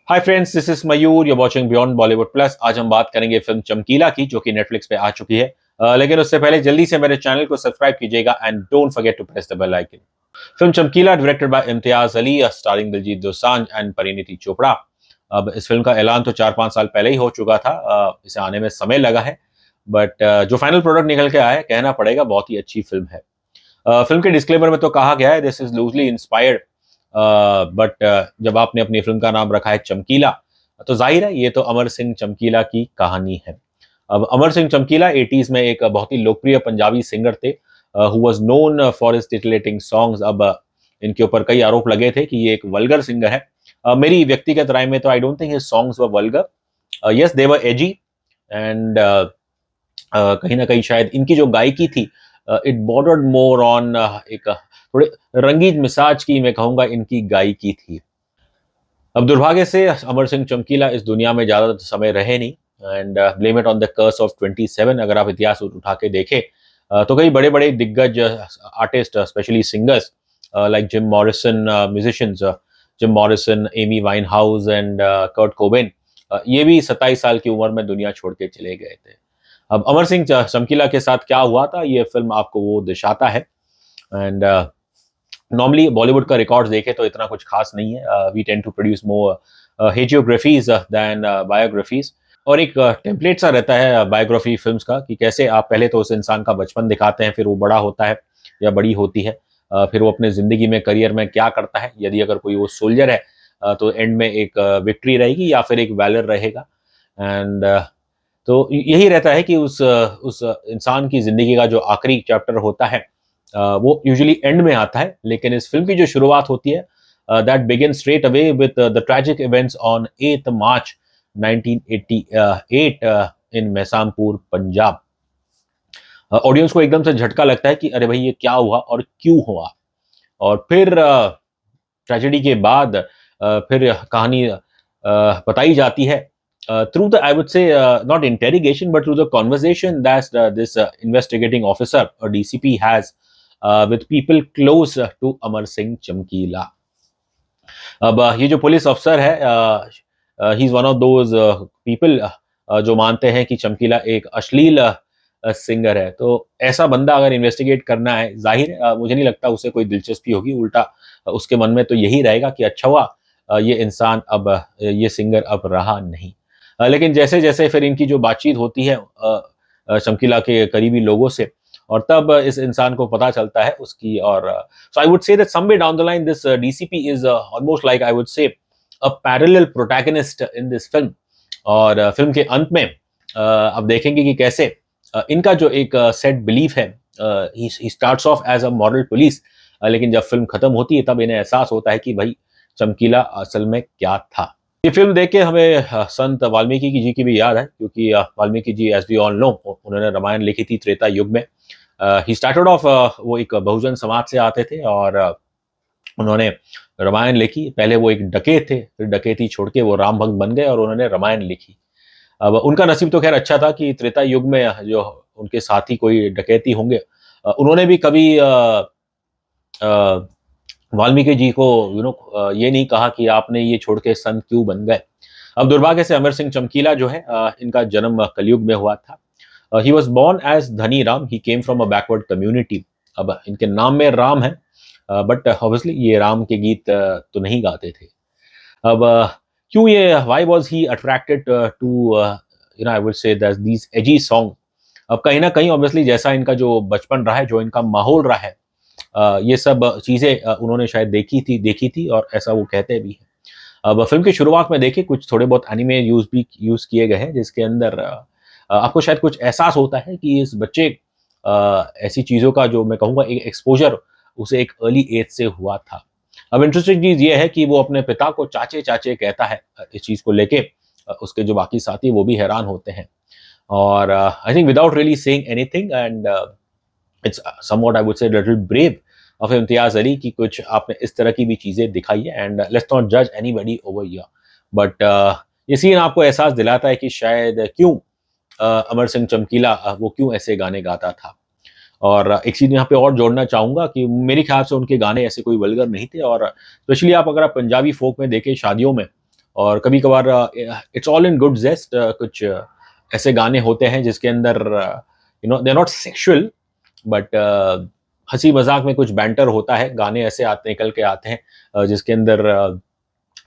Hi friends, this is Mayur, you watching beyond Bollywood plus. आज हम बात करेंगे फिल्म चमकीला की, जो कि नेटफ्लिक्स पे आ चुकी है। लेकिन उससे पहले जल्दी से मेरे चैनल को सब्सक्राइब कीजिएगा and don't forget to press the bell icon. Film Chamkila directed by Imtiaz Ali, starring Diljit Dosanjh and Parineeti Chopra. अब इस फिल्म का ऐलान तो 4-5 साल पहले ही हो चुका था। इसे आने में समय लगा है, बट जो फाइनल प्रोडक्ट निकल के आया है, कहना पड़ेगा बहुत ही अच्छी फिल्म है। फिल्म के डिस्क्लेमर में तो कहा गया है this is loosely inspired, but जब आपने अपनी फिल्म का नाम रखा है चमकीला, तो जाहिर है ये तो अमर सिंह चमकीला की कहानी है। अब अमर सिंह चमकीला 80s में एक बहुत ही लोकप्रिय पंजाबी सिंगर थे, who was known for his titillating songs. अब इनके ऊपर कई आरोप लगे थे कि ये एक वल्गर सिंगर है। मेरी व्यक्तिगत राय में तो आई don't think his songs were vulgar. Yes, they were AG and कहीं ना कहीं शायद इनकी जो गायकी थी, इट बॉर्डर्ड मोर ऑन एक थोड़े रंगीन मिजाज की, मैं कहूंगा, इनकी गायकी थी। अब दुर्भाग्य से अमर सिंह चमकीला इस दुनिया में ज़्यादा समय रहे नहीं, and blame it on the curse of 27। अगर आप इतिहास उठा के देखें, तो कई बड़े बड़े दिग्गज artist, specially singers like Jim Morrison, musicians Jim Morrison, Amy Winehouse and Kurt Cobain, ये भी 27 साल की उम्र में दुनिया छोड़ के चले गए थे। अब अमर सिंह चमकीला के साथ क्या हुआ था, ये फिल्म आपको वो दर्शाता है। एंड नॉर्मली बॉलीवुड का रिकॉर्ड देखें तो इतना कुछ खास नहीं है। We tend to produce more hagiographies than biographies. और एक टेम्पलेट सा रहता है बायोग्राफी फिल्म्स का, कि कैसे आप पहले तो उस इंसान का बचपन दिखाते हैं, फिर वो बड़ा होता है या बड़ी होती है, फिर वो अपने ज़िंदगी में, करियर में क्या करता है। यदि अगर कोई वो सोल्जर है, तो एंड में एक विक्ट्री रहेगी या फिर एक वैलर रहेगा। एंड तो यही रहता है कि उस इंसान की ज़िंदगी का जो आखिरी चैप्टर होता है, वो यूजुअली एंड में आता है। लेकिन इस फिल्म की जो शुरुआत होती है, that begin straight away with the tragic events on 8 March 1988 in Mehsampur, Punjab. Audience को एकदम से झटका लगता है कि अरे भाई, ये क्या हुआ और क्यों हुआ। और फिर ट्रेजेडी के बाद फिर कहानी बताई जाती है through the, I would say, not interrogation, but through the conversation that this investigating officer or DCP has with people close to Amar Singh Chamkila. अब ये जो पुलिस अफसर है, he is one of those people जो मानते हैं कि चमकीला एक अश्लील सिंगर है। तो ऐसा बंदा अगर इन्वेस्टिगेट करना है, जाहिर है, मुझे नहीं लगता उसे कोई दिलचस्पी होगी। उल्टा उसके मन में तो यही रहेगा कि अच्छा हुआ ये इंसान अब, ये सिंगर अब रहा नहीं। लेकिन जैसे जैसे फिर इनकी जो बातचीत होती है चमकीला के करीबी लोगों से, और तब इस इंसान को पता चलता है उसकी। और so I would say that somewhere down the line, this DCP is almost like, I would say, a parallel protagonist in this film. और फिल्म के अंत में अब देखेंगे कि कैसे इनका जो एक सेट बिलीफ है, he starts off as a moral police, लेकिन जब फिल्म खत्म होती है तब इन्हें एहसास होता है कि भाई, चमकीला असल में क्या था। ये फिल्म देख के हमें संत वाल्मीकि जी की भी याद है, क्योंकि Valmiki ji, as we all know, उन्होंने रामायण लिखी थी त्रेता युग में। ही स्टार्टेड ऑफ, वो एक बहुजन समाज से आते थे और उन्होंने रामायण लिखी। पहले वो एक डकैत थे, फिर डकैती छोड़ के वो राम भक्त बन गए और उन्होंने रामायण लिखी। अब उनका नसीब तो खैर अच्छा था कि त्रेता युग में जो उनके साथी कोई डकैती होंगे, उन्होंने भी कभी वाल्मीकि जी को ये नहीं कहा कि आपने ये छोड़ के संत क्यों बन गए। अब दुर्भाग्य से अमर सिंह चमकीला जो है, इनका जन्म कलयुग में हुआ था। He was born as Dhani Ram, he came from a backward community. अब इनके नाम में राम है, बट ऑब्वियसली ये राम के गीत तो नहीं गाते थे। अब क्यों ये, why was he attracted to, I would say that these edgy song. अब कहीं ना कहीं ऑब्वियसली जैसा इनका जो बचपन रहा है, जो इनका माहौल रहा है, ये सब चीज़ें उन्होंने शायद देखी थी और ऐसा वो कहते भी हैं। अब फिल्म की शुरुआत में देखिए, कुछ थोड़े बहुत एनिमे यूज़ किए गए हैं, जिसके अंदर आपको शायद कुछ एहसास होता है कि इस बच्चे ऐसी चीज़ों का, जो मैं कहूँगा, एक एक्सपोज़र उसे एक अर्ली एज से हुआ था। अब इंटरेस्टिंग चीज़ ये है कि वो अपने पिता को चाचे चाचे कहता है। इस चीज़ को लेके उसके जो बाकी साथी वो भी हैरान होते हैं। और I think without really saying anything, and it's somewhat, I would से, little brave of Imtiaz Ali की कुछ आपने इस तरह की भी चीज़ें दिखाई है। एंड लेट्स नॉट जज एनीबॉडी ओवर हियर, बट ये सीन आपको एहसास दिलाता है कि शायद क्यों अमर सिंह चमकीला वो क्यों ऐसे गाने गाता था। और एक चीज़ यहाँ पे और जोड़ना चाहूँगा कि मेरे ख्याल से उनके गाने ऐसे कोई वल्गर नहीं थे। और स्पेशली आप अगर आप पंजाबी फोक में देखें शादियों में, और कभी कभार it's all in good jest, कुछ ऐसे गाने होते हैं जिसके अंदर they are not sexual, but हंसी मजाक में कुछ बैंटर होता है। गाने ऐसे आते निकल के आते हैं जिसके अंदर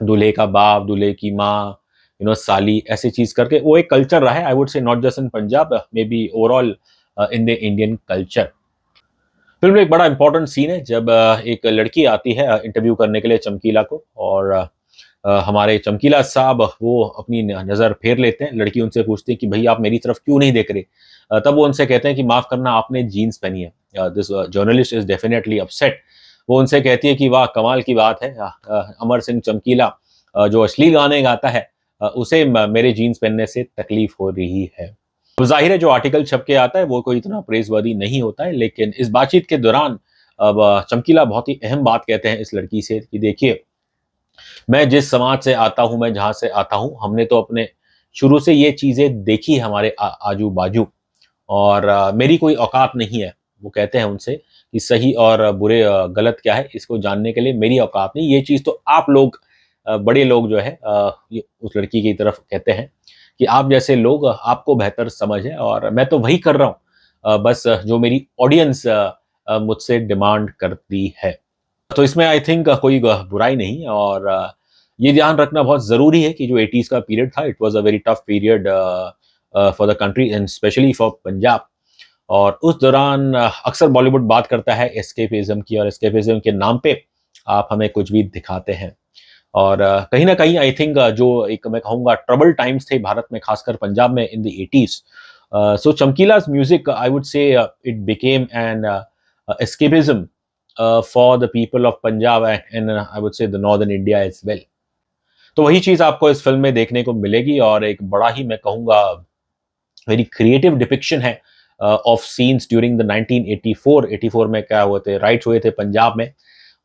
दूल्हे का बाप, दूल्हे की माँ, साली, ऐसी चीज करके वो एक कल्चर रहा है। आई वुड से not just in Punjab, may be overall in the Indian culture. Film में एक बड़ा इंपॉर्टेंट सीन है जब एक लड़की आती है इंटरव्यू करने के लिए चमकीला को, और हमारे चमकीला साहब वो अपनी नज़र फेर लेते हैं। लड़की उनसे पूछती है कि भाई आप मेरी तरफ क्यों नहीं देख रहे। तब वो उनसे कहते हैं कि माफ़ करना, आपने जीन्स पहनी है। This journalist is definitely upset. वो उनसे कहती है कि वाह कमाल की बात है, अमर सिंह चमकीला जो असली गाने गाता है उसे मेरे जीन्स पहनने से तकलीफ हो रही है। अब जाहिर है जो आर्टिकल छप के आता है वो कोई इतना प्रेजवर्दी नहीं होता है, लेकिन इस बातचीत के दौरान अब चमकीला बहुत ही अहम बात कहते हैं इस लड़की से कि देखिए, मैं जिस समाज से आता हूँ, मैं जहाँ से आता हूँ, हमने तो अपने शुरू से ये चीज़ें देखी है हमारे आजू-बाजू, और मेरी कोई औकात नहीं है। वो कहते हैं उनसे कि सही और बुरे गलत क्या है, इसको जानने के लिए मेरी औकात नहीं। ये चीज़ तो आप लोग बड़े लोग जो है ये उस लड़की की तरफ कहते हैं कि आप जैसे लोग आपको बेहतर समझ है, और मैं तो वही कर रहा हूँ बस जो मेरी ऑडियंस मुझसे डिमांड करती है। तो इसमें आई थिंक कोई बुराई नहीं, और ये ध्यान रखना बहुत ज़रूरी है कि जो 80s का पीरियड था, it was a very tough period for the country and specially for Punjab. और उस दौरान अक्सर बॉलीवुड बात करता है एस्केपिज़्म की, और एस्केपिज़्म के नाम पे आप हमें कुछ भी दिखाते हैं। और कहीं न कहीं आई थिंक जो एक मैं कहूँगा ट्रबल टाइम्स थे भारत में, खासकर पंजाब में in the 80s। So Chamkila's music I would say it became an escapism for the people of Punjab and I would say the northern India as well. तो वही चीज़ आपको इस फ़िल्म में देखने को मिलेगी, और एक बड़ा ही मैं कहूँगा वेरी क्रिएटिव डिपिक्शन है ऑफ सीन्स ड्यूरिंग द 1984 में क्या हुए थे, राइट्स हुए थे पंजाब में,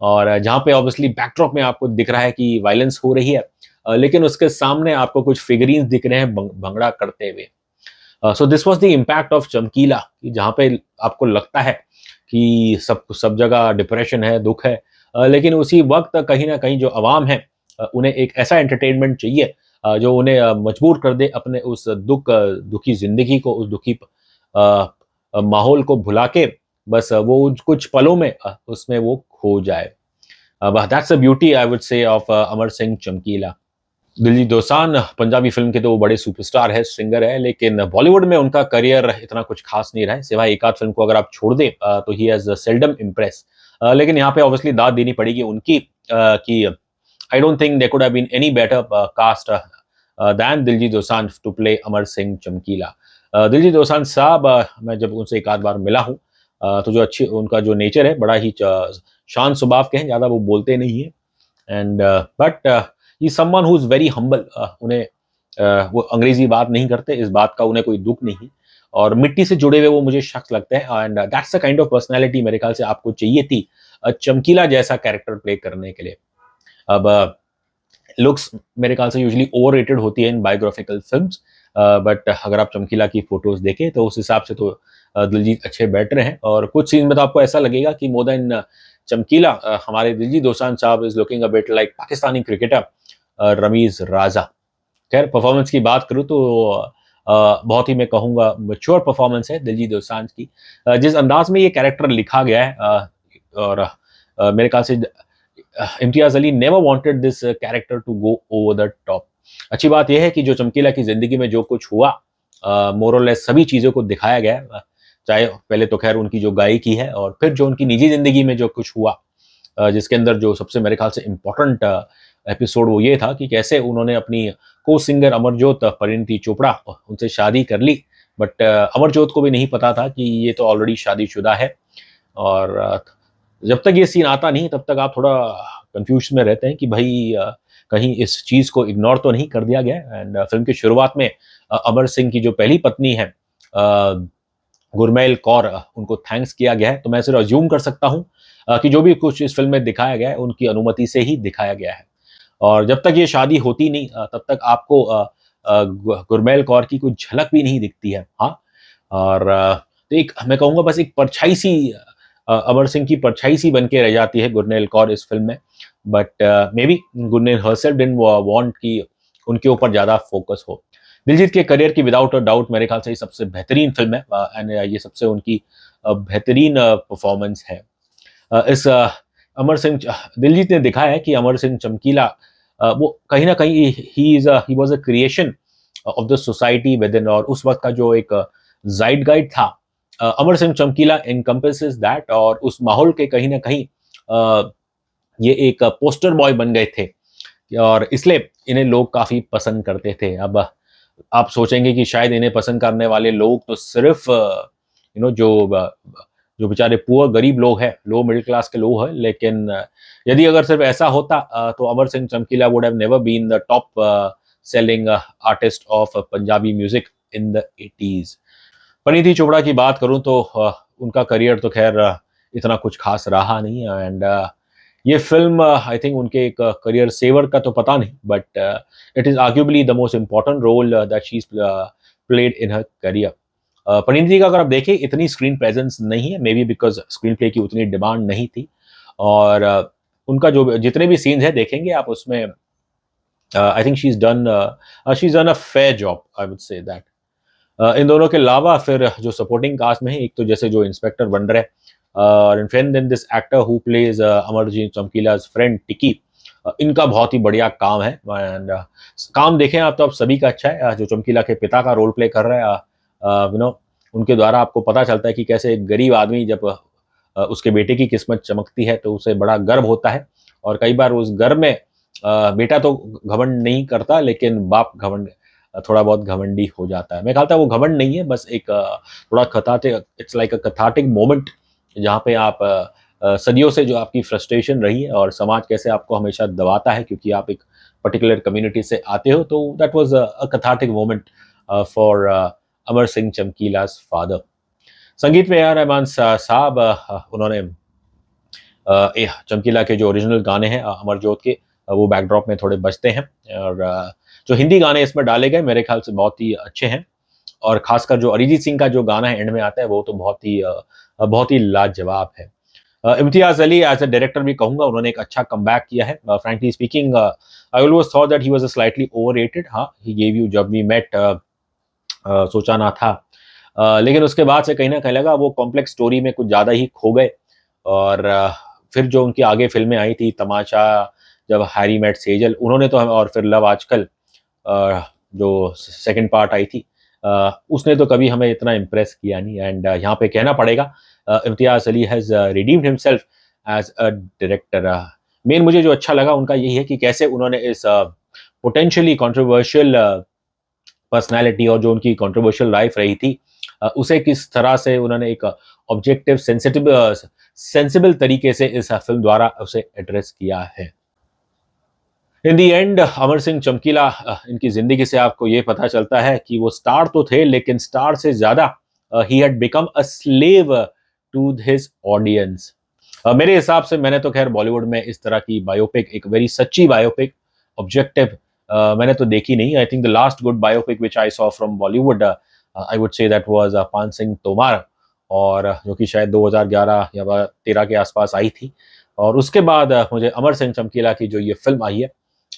और जहाँ पे ऑब्वियसली बैकड्रॉप में आपको दिख रहा है कि वायलेंस हो रही है, लेकिन उसके सामने आपको कुछ फिगरीन्स दिख रहे हैं भंगड़ा करते हुए। So this was the impact of चमकीला, कि जहाँ पे आपको लगता है कि सब जगह डिप्रेशन है, दुख है, लेकिन उसी वक्त कहीं ना कहीं जो अवाम है उन्हें एक ऐसा एंटरटेनमेंट चाहिए जो उन्हें मजबूर कर दे अपने उस दुखी जिंदगी को, उस दुखी माहौल को भुला के बस वो कुछ पलों में उसमें वो खो जाए। That's the beauty I would say of Amar Singh Chamkila. Diljit Dosanjh Punjabi film के तो वो बड़े सुपरस्टार है, सिंगर है, लेकिन बॉलीवुड में उनका करियर इतना कुछ खास नहीं रहा है, सिवाय एक आध फिल्म को अगर आप छोड़ दें तो ही हैज सेल्डम इम्प्रेस। लेकिन यहाँ पे ऑब्वियसली दाद देनी पड़ेगी उनकी कि I don't think they could have been any better cast than Diljit Dosanjh to play Amar Singh Chamkila. Diljit Dosanjh साहब मैं जब उनसे एक आध बार मिला हूँ तो जो अच्छी उनका जो नेचर है बड़ा ही शांत स्वभाव के हैं, ज़्यादा वो बोलते नहीं है, and but he someone who is very humble. उन्हें वो अंग्रेजी बात नहीं करते, इस बात का उन्हें कोई दुख नहीं, और मिट्टी से जुड़े हुए वो मुझे शख्स लगते हैं, and that's the kind of personality मेरे ख्याल से आपको चाहिए थी चमकीला जैसा कैरेक्टर प्ले करने के लिए। अब लुक्स मेरे ख्याल से यूजुअली ओवररेटेड होती है इन बायोग्राफिकल फिल्म्स, बट अगर आप चमकीला की फोटोज देखें तो उस हिसाब से तो दिलजीत अच्छे बैठ रहे हैं, और कुछ सीन में तो आपको ऐसा लगेगा कि मोर देन चमकीला हमारे दिलजीत दोसांझ साहब is looking a bit like Pakistani cricketer Rameez Raja. खैर परफॉर्मेंस की बात करूँ तो बहुत ही मैं कहूँगा मैच्योर परफॉर्मेंस है दिलजीत दोसांझ की। जिस अंदाज में ये कैरेक्टर लिखा गया है और मेरे ख्याल से Imtiaz Ali never wanted this character to go over the top. अच्छी बात यह है कि जो चमकीला की जिंदगी में जो कुछ हुआ मोर और लेस सभी चीज़ों को दिखाया गया है, चाहे पहले तो खैर उनकी जो गायकी है और फिर जो उनकी निजी जिंदगी में जो कुछ हुआ, जिसके अंदर जो सबसे मेरे ख्याल से इम्पोर्टेंट एपिसोड वो ये था कि कैसे उन्होंने अपनी को सिंगर अमरजोत परिणीति चोपड़ा उनसे शादी कर ली, बट अमरजोत को भी नहीं पता था कि ये तो ऑलरेडी शादीशुदा है। और जब तक ये सीन आता नहीं तब तक आप थोड़ा कंफ्यूजन में रहते हैं कि भाई कहीं इस चीज़ को इग्नोर तो नहीं कर दिया गया। एंड फिल्म की शुरुआत में अमर सिंह की जो पहली पत्नी है गुरमैल कौर, उनको थैंक्स किया गया है, तो मैं सिर्फ अज्यूम कर सकता हूँ कि जो भी कुछ इस फिल्म में दिखाया गया है उनकी अनुमति से ही दिखाया गया है। और जब तक ये शादी होती नहीं तब तक आपको गुरमैल कौर की कुछ झलक भी नहीं दिखती है। हाँ, और तो एक मैं कहूँगा बस एक परछाई सी अमर सिंह की परछाई सी बन के रह जाती है गुरनैल कौर इस फिल्म में, but maybe Gurnail herself didn't want कि उनके ऊपर ज़्यादा फोकस हो। दिलजीत के करियर की विदाउट अ डाउट मेरे ख्याल से ये सबसे बेहतरीन फ़िल्म है एंड ये सबसे उनकी बेहतरीन परफ़ॉर्मेंस है। इस अमर सिंह दिलजीत ने दिखाया है कि अमर सिंह चमकीला वो कहीं न कहीं he was a creation of the society within और उस वक़्त का जो एक ज़ाइटगाइड था अमर सिंह चमकीला एनकम्पासेस दैट और उस माहौल के कहीं न कहीं ये एक पोस्टर बॉय बन गए थे और इसलिए इन्हें लोग काफ़ी पसंद करते थे। अब आप सोचेंगे कि शायद इन्हें पसंद करने वाले लोग तो सिर्फ़ जो बेचारे पुअर गरीब लोग हैं, लो मिडल क्लास के लोग हैं, लेकिन यदि अगर सिर्फ़ ऐसा होता तो Amar Singh Chamkila would have never been the top selling artist of Punjabi music in the 80s। Parineeti Chopra की बात करूँ तो उनका करियर तो ख़ैर इतना कुछ ख़ास रहा नहीं एंड ये फ़िल्म आई थिंक उनके एक करियर सेवर का तो पता नहीं but it is arguably the most important role that she is played in her career. Parineeti का अगर आप देखें इतनी स्क्रीन प्रेजेंस नहीं है may be because screen play की उतनी डिमांड नहीं थी और उनका जो जितने भी सीन्स हैं देखेंगे आप उसमें I think she is done a fair job I would say that. इन दोनों के अलावा फिर जो सपोर्टिंग कास्ट में है एक तो जैसे जो इंस्पेक्टर बन रहे और then this actor who plays Amarjeet Chamkila's friend Tikki इनका बहुत ही बढ़िया काम है एंड काम देखें आप तो आप सभी का अच्छा है जो चमकीला के पिता का रोल प्ले कर रहे हैं उनके द्वारा आपको पता चलता है कि कैसे एक गरीब आदमी जब उसके बेटे की किस्मत चमकती है तो उसे बड़ा गर्व होता है और कई बार उस गर्व में बेटा तो घमंड नहीं करता लेकिन बाप घमंड थोड़ा बहुत घमंडी हो जाता है। मैं कहता वो घमंड नहीं है बस एक थोड़ा कथाटिक it's like a cathartic moment जहाँ पे आप सदियों से जो आपकी फ्रस्ट्रेशन रही है और समाज कैसे आपको हमेशा दबाता है क्योंकि आप एक पर्टिकुलर कम्युनिटी से आते हो तो that was a cathartic moment for Amar Singh Chamkila's father. संगीत में ए.आर. रहमान साहब उन्होंने चमकीला के जो ओरिजिनल गाने हैं अमरजोत के वो बैकड्रॉप में थोड़े बजते हैं और जो हिंदी गाने इसमें डाले गए मेरे ख्याल से बहुत ही अच्छे हैं और खासकर जो अरिजीत सिंह का जो गाना है एंड में आता है वो तो बहुत ही लाजवाब है। Imtiaz Ali as a director भी कहूंगा उन्होंने एक अच्छा कमबैक किया है frankly speaking I always thought that he was slightly overrated. हाँ he gave you Jab we met Socha Na था लेकिन उसके बाद से कहीं ना कहीं लगा वो कॉम्प्लेक्स स्टोरी में कुछ ज़्यादा ही खो गए और फिर जो उनकी आगे फिल्में आई थी तमाशा जब हैरी मेट सेजल उन्होंने तो और फिर लव आजकल जो सेकंड पार्ट आई थी उसने तो कभी हमें इतना इम्प्रेस किया नहीं एंड यहाँ पे कहना पड़ेगा Imtiaz Ali has redeemed himself as a director. Main मुझे जो अच्छा लगा उनका यही है कि कैसे उन्होंने इस पोटेंशियली कंट्रोवर्शियल पर्सनैलिटी और जो उनकी कंट्रोवर्शियल लाइफ रही थी उसे किस तरह से उन्होंने एक ऑब्जेक्टिव सेंसिबल तरीके से इस फिल्म द्वारा उसे एड्रेस किया है। इन दी एंड अमर सिंह चमकीला इनकी जिंदगी से आपको ये पता चलता है कि वो स्टार तो थे लेकिन स्टार से ज्यादा he had become a slave to his audience. मेरे हिसाब से मैंने तो खैर बॉलीवुड में इस तरह की बायोपिक एक वेरी सच्ची बायोपिक ऑब्जेक्टिव मैंने तो देखी नहीं। I think the last good biopic which I saw from Bollywood I would say that was पान सिंह तोमर और जो कि शायद 2011 या 13 के आसपास आई थी और उसके बाद मुझे अमर सिंह चमकीला की जो ये फिल्म आई है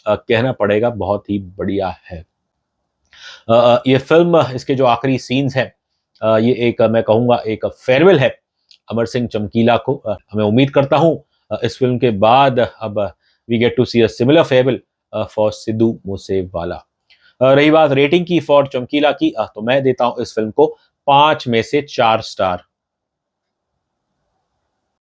कहना पड़ेगा बहुत ही बढ़िया है। ये फिल्म इसके जो आखिरी सीन्स हैं ये एक मैं कहूँगा एक फेयरवेल है अमर सिंह चमकीला को। मैं उम्मीद करता हूँ इस फिल्म के बाद अब we get to see a similar farewell for Sidhu Moosewala. रही बात रेटिंग की फॉर चमकीला की तो मैं देता हूँ इस फिल्म को 5 में से 4 स्टार।